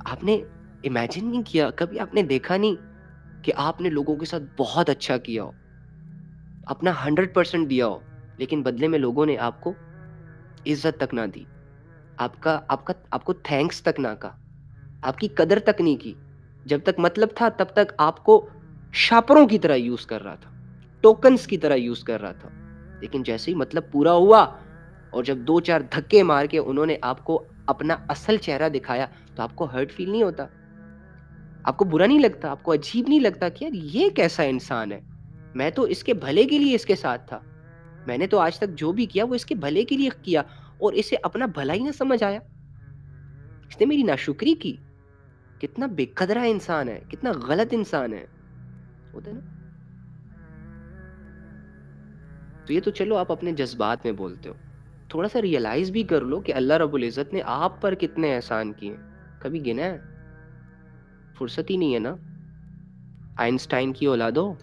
آپ نے امیجن نہیں کیا، کبھی آپ نے دیکھا نہیں کہ آپ نے لوگوں کے ساتھ بہت اچھا کیا ہو، اپنا 100% دیا ہو، لیکن بدلے میں لوگوں نے آپ کو عزت تک نہ دی، آپ کو تھینکس تک نہ کہا، آپ کی قدر تک نہیں کی. جب تک مطلب تھا تب تک آپ کو شاپروں کی طرح یوز کر رہا تھا، ٹوکنز کی طرح یوز کر رہا تھا. لیکن جیسے ہی مطلب پورا ہوا اور جب 2-4 دھکے مار کے انہوں نے آپ کو اپنا اصل چہرہ دکھایا تو آپ کو ہرٹ فیل نہیں ہوتا، آپ کو برا نہیں لگتا، آپ کو عجیب نہیں لگتا کہ یار یہ کیسا انسان ہے، میں تو اس کے بھلے کے لیے اس کے ساتھ تھا، میں نے تو آج تک جو بھی کیا وہ اس کے بھلے کے لیے کیا اور اسے اپنا بھلا ہی نہ سمجھ آیا، اس نے میری ناشکری کی. کتنا بے قدرہ انسان ہے، کتنا غلط انسان ہے ہوتا ہے نا. تو یہ تو چلو آپ اپنے جذبات میں بولتے ہو، تھوڑا سا ریئلائز بھی کر لو کہ اللہ رب العزت نے آپ پر کتنے احسان کیے ہیں. کبھی گنا ہے؟ فرصت ہی نہیں ہے نا. آئنسٹائن کی اولادو،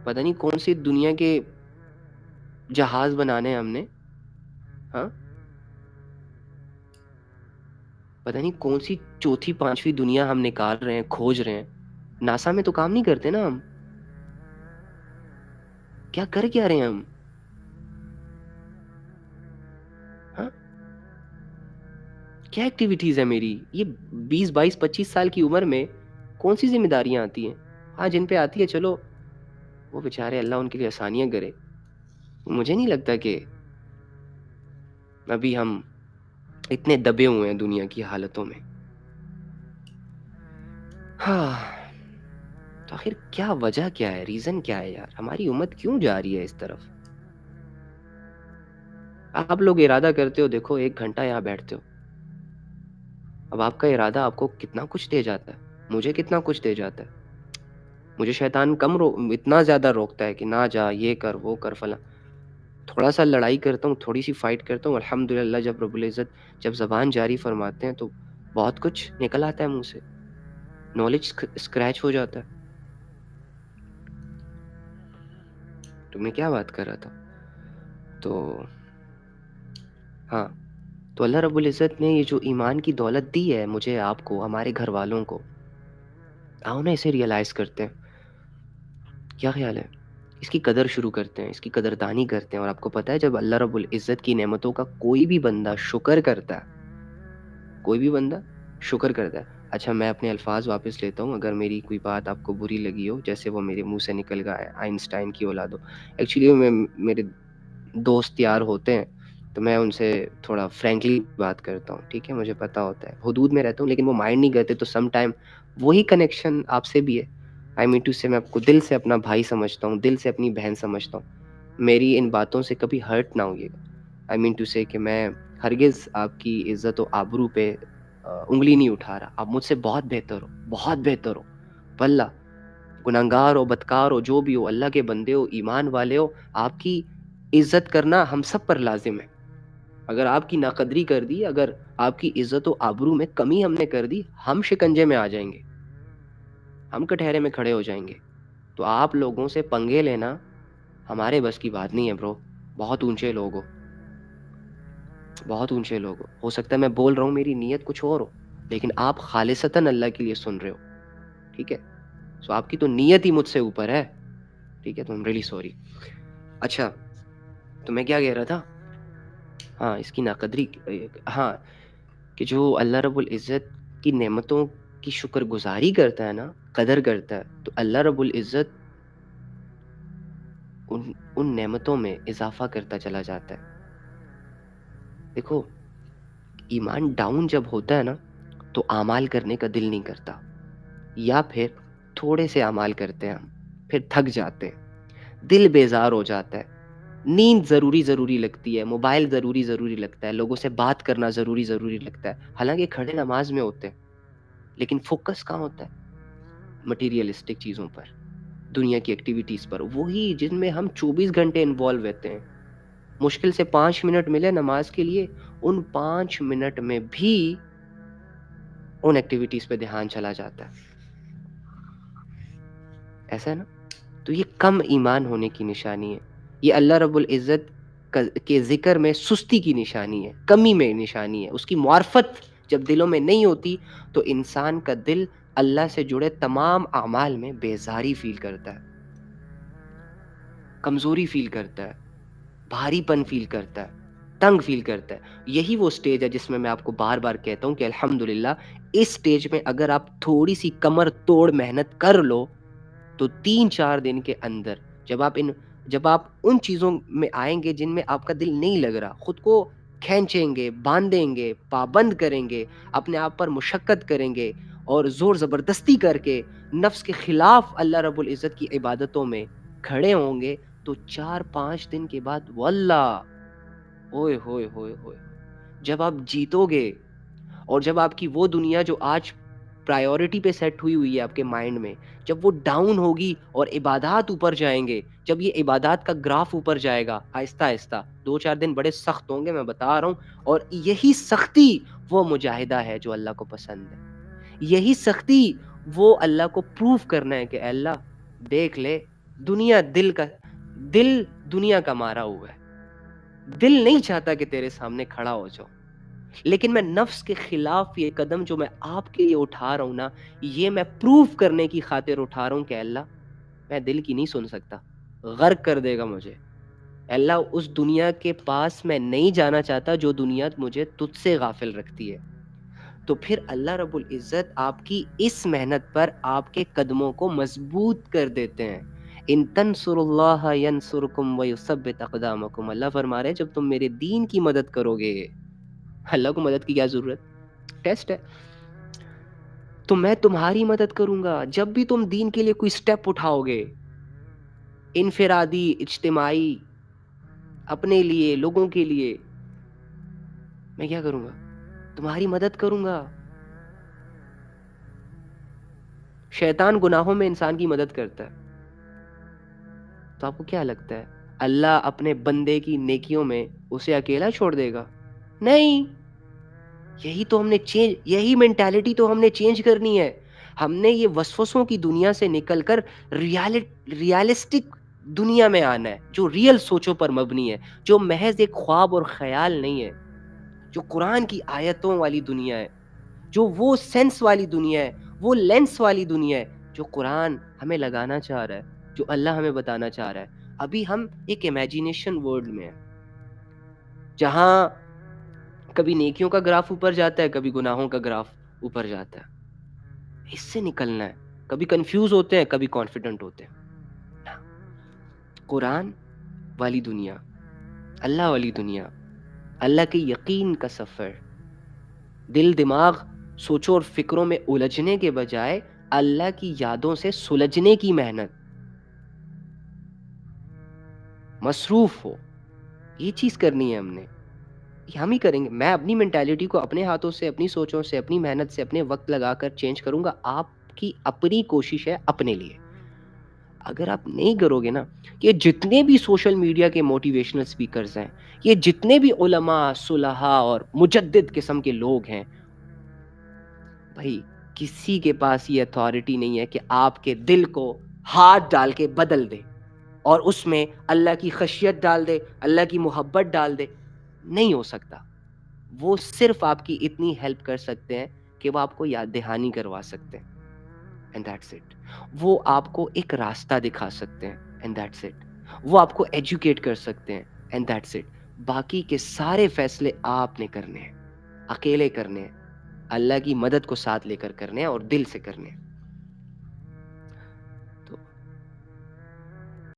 پتہ نہیں کون سی دنیا کے جہاز بنانے ہیں ہم نے، ہاں پتہ نہیں کون سی چوتھی پانچویں دنیا ہم نکال رہے ہیں، کھوج رہے ہیں. ناسا میں تو کام نہیں کرتے نا ہم. کیا کر کیا رہے ہیں ہم؟ ہاں کیا ایکٹیویٹیز ہے میری یہ 20 22 25 سال کی عمر میں؟ کون سی ذمہ داریاں آتی ہیں؟ ہاں جن پہ آتی ہے چلو وہ بیچارے اللہ ان کے لیے آسانیاں کرے. مجھے نہیں لگتا کہ ابھی ہم اتنے دبے ہوئے ہیں دنیا کی حالتوں میں. ہاں تو آخر کیا وجہ کیا ہے، ریزن کیا ہے یار، ہماری امت کیوں جا رہی ہے اس طرف؟ آپ لوگ ارادہ کرتے ہو، دیکھو 1 گھنٹہ یہاں بیٹھتے ہو، اب آپ کا ارادہ آپ کو کتنا کچھ دے جاتا ہے، مجھے کتنا کچھ دے جاتا ہے. مجھے شیطان اتنا زیادہ روکتا ہے کہ نہ جا، یہ کر وہ کر فلاں. تھوڑا سا لڑائی کرتا ہوں، تھوڑی سی فائٹ کرتا ہوں، الحمدللہ جب رب العزت جب زبان جاری فرماتے ہیں تو بہت کچھ نکل آتا ہے منہ سے، نالج اسکریچ ہو جاتا ہے. تو میں کیا بات کر رہا تھا؟ تو ہاں تو اللہ رب العزت نے یہ جو ایمان کی دولت دی ہے مجھے، آپ کو، ہمارے گھر والوں کو، آؤ نا اسے ریئلائز کرتے ہیں. کیا خیال ہے؟ اس کی قدر شروع کرتے ہیں، اس کی قدردانی کرتے ہیں. اور آپ کو پتہ ہے جب اللہ رب العزت کی نعمتوں کا کوئی بھی بندہ شکر کرتا ہے، کوئی بھی بندہ شکر کرتا ہے. اچھا میں اپنے الفاظ واپس لیتا ہوں، اگر میری کوئی بات آپ کو بری لگی ہو، جیسے وہ میرے منہ سے نکل گیا ہے آئنسٹائن کی اولاد ہو. ایکچولی میرے دوست یار ہوتے ہیں تو میں ان سے تھوڑا فرینکلی بات کرتا ہوں، ٹھیک ہے، مجھے پتہ ہوتا ہے حدود میں رہتا ہوں، لیکن وہ مائنڈ نہیں کرتے. تو سم ٹائم وہی کنیکشن آپ سے بھی ہے. آئی مین ٹو سے میں آپ کو دل سے اپنا بھائی سمجھتا ہوں، دل سے اپنی بہن سمجھتا ہوں. میری ان باتوں سے کبھی ہرٹ نہ ہوئیے گا. آئی مین ٹو سے کہ میں ہرگز آپ کی عزت و آبرو پہ انگلی نہیں اٹھا رہا. آپ مجھ سے بہت بہتر ہو، بہت بہتر ہو واللہ. گناہگار ہو، بدکار ہو، جو بھی ہو، اللہ کے بندے ہو، ایمان والے ہو، آپ کی عزت کرنا ہم سب پر لازم ہے. اگر آپ کی ناقدری کر دی، اگر آپ کی عزت و آبرو میں کمی ہم نے کر دی، ہم شکنجے میں آ جائیں گے، ہم کٹہرے میں کھڑے ہو جائیں گے. تو آپ لوگوں سے پنگے لینا ہمارے بس کی بات نہیں ہے برو. بہت اونچے لوگ ہو، بہت اونچے لوگ ہو سکتا ہے میں بول رہا ہوں میری نیت کچھ اور ہو، لیکن آپ خالصتاً اللہ کے لیے سن رہے ہو، ٹھیک ہے. سو آپ کی تو نیت ہی مجھ سے اوپر ہے، ٹھیک ہے. تو I'm really sorry. اچھا تو میں کیا کہہ رہا تھا؟ ہاں اس کی ناقدری، ہاں کہ جو اللہ رب العزت کی نعمتوں کی شکر گزاری کرتا ہے نا، قدر کرتا ہے، تو اللہ رب العزت ان نعمتوں میں اضافہ کرتا چلا جاتا ہے. دیکھو ایمان ڈاؤن جب ہوتا ہے نا تو اعمال کرنے کا دل نہیں کرتا، یا پھر تھوڑے سے اعمال کرتے ہیں ہم پھر تھک جاتے ہیں، دل بیزار ہو جاتا ہے، نیند ضروری لگتی ہے، موبائل ضروری لگتا ہے، لوگوں سے بات کرنا ضروری لگتا ہے، حالانکہ کھڑے نماز میں ہوتے ہیں. لیکن فوکس کہاں ہوتا ہے؟ مٹیریلسٹک چیزوں پر، دنیا کی ایکٹیویٹیز پر، وہی جن میں ہم 24 گھنٹے انوالو رہتے ہیں. مشکل سے 5 منٹ ملے نماز کے لیے، ان 5 منٹ میں بھی ان ایکٹیویٹیز پہ دھیان چلا جاتا ہے. ایسا ہے نا؟ تو یہ کم ایمان ہونے کی نشانی ہے، یہ اللہ رب العزت کے ذکر میں سستی کی نشانی ہے، کمی میں نشانی ہے، اس کی معرفت جب دلوں میں نہیں ہوتی تو انسان کا دل اللہ سے جڑے تمام اعمال میں بیزاری فیل کرتا ہے، کمزوری فیل کرتا ہے، بھاری پن فیل کرتا ہے، تنگ فیل کرتا ہے۔ یہی وہ سٹیج ہے جس میں آپ کو بار بار کہتا ہوں کہ الحمدللہ اس سٹیج میں اگر آپ تھوڑی سی کمر توڑ محنت کر لو تو 3-4 دن کے اندر جب آپ ان چیزوں میں آئیں گے جن میں آپ کا دل نہیں لگ رہا، خود کو کھینچیں گے، باندھیں گے، پابند کریں گے، اپنے آپ پر مشقت کریں گے اور زور زبردستی کر کے نفس کے خلاف اللہ رب العزت کی عبادتوں میں کھڑے ہوں گے، تو 4-5 دن کے بعد واللہ اوئے ہوئے ہوئے ہوئے جب آپ جیتو گے اور جب آپ کی وہ دنیا جو آج پرائیورٹی پہ سیٹ ہوئی ہوئی ہے آپ کے مائنڈ میں، جب وہ ڈاؤن ہوگی اور عبادات اوپر جائیں گے، جب یہ عبادات کا گراف اوپر جائے گا آہستہ آہستہ، 2-4 دن بڑے سخت ہوں گے میں بتا رہا ہوں، اور یہی سختی وہ مجاہدہ ہے جو اللہ کو پسند ہے، یہی سختی وہ اللہ کو پروف کرنا ہے کہ اے اللہ دیکھ لے، دنیا دل دنیا کا مارا ہوا ہے، دل نہیں چاہتا کہ تیرے سامنے کھڑا ہو جاؤ، لیکن میں نفس کے خلاف یہ قدم جو میں آپ کے لیے اٹھا رہا ہوں نا، یہ میں پروف کرنے کی خاطر اٹھا رہا ہوں کہ اللہ میں دل کی نہیں سن سکتا، غرق کر دے گا مجھے، اللہ اس دنیا کے پاس میں نہیں جانا چاہتا جو دنیا مجھے تجھ سے غافل رکھتی ہے۔ تو پھر اللہ رب العزت آپ کی اس محنت پر آپ کے قدموں کو مضبوط کر دیتے ہیں۔ ان تنصر اللہ ینصرکم ویثبت اقدامکم، اللہ فرما رہے ہیں جب تم میرے دین کی مدد کرو گے، اللہ کو مدد کی کیا ضرورت، ٹیسٹ ہے، تو میں تمہاری مدد کروں گا جب بھی تم دین کے لیے کوئی سٹیپ اٹھاؤ گے، انفرادی، اجتماعی، اپنے لیے، لوگوں کے لیے، میں کیا کروں گا، تمہاری مدد کروں گا۔ شیطان گناہوں میں انسان کی مدد کرتا ہے، تو آپ کو کیا لگتا ہے اللہ اپنے بندے کی نیکیوں میں اسے اکیلا چھوڑ دے گا؟ نہیں، یہی مینٹالٹی تو ہم نے چینج کرنی ہے۔ ہم نے یہ وسوسوں کی دنیا سے نکل کر ریالسٹک دنیا میں آنا ہے، جو ریئل سوچوں پر مبنی ہے، جو محض ایک خواب اور خیال نہیں ہے، جو قرآن کی آیتوں والی دنیا ہے، جو وہ سینس والی دنیا ہے، وہ لینس والی دنیا ہے جو قرآن ہمیں لگانا چاہ رہا ہے، جو اللہ ہمیں بتانا چاہ رہا ہے۔ ابھی ہم ایک امیجینیشن ورلڈ میں ہیں جہاں کبھی نیکیوں کا گراف اوپر جاتا ہے، کبھی گناہوں کا گراف اوپر جاتا ہے۔ اس سے نکلنا ہے، کبھی کنفیوز ہوتے ہیں، کبھی کانفیڈنٹ ہوتے ہیں۔ قرآن والی دنیا، اللہ والی دنیا، اللہ کے یقین کا سفر، دل دماغ سوچوں اور فکروں میں الجھنے کے بجائے اللہ کی یادوں سے سلجھنے کی محنت، مصروف ہو، یہ چیز کرنی ہے ہم نے، یہ ہم ہی کریں گے۔ میں اپنی مینٹالٹی کو اپنے ہاتھوں سے، اپنی سوچوں سے، اپنی محنت سے، اپنے وقت لگا کر چینج کروں گا۔ آپ کی اپنی کوشش ہے اپنے لیے، اگر آپ نہیں کرو گے نا، یہ جتنے بھی سوشل میڈیا کے موٹیویشنل سپیکرز ہیں، یہ جتنے بھی علماء، صلحاء اور مجدد قسم کے لوگ ہیں، بھائی کسی کے پاس یہ اتھارٹی نہیں ہے کہ آپ کے دل کو ہاتھ ڈال کے بدل دے اور اس میں اللہ کی خشیت ڈال دے، اللہ کی محبت ڈال دے، نہیں ہو سکتا۔ وہ صرف آپ کی اتنی ہیلپ کر سکتے ہیں کہ وہ آپ کو یاد دہانی کروا سکتے ہیں، اینڈ دیٹس اٹ۔ وہ آپ کو ایک راستہ دکھا سکتے ہیں، اینڈ دیٹس اٹ۔ وہ آپ کو ایجوکیٹ کر سکتے ہیں، اینڈ دیٹس اٹ۔ باقی کے سارے فیصلے آپ نے کرنے ہیں، اکیلے کرنے ہیں، اللہ کی مدد کو ساتھ لے کر کرنے ہیں اور دل سے کرنے ہیں۔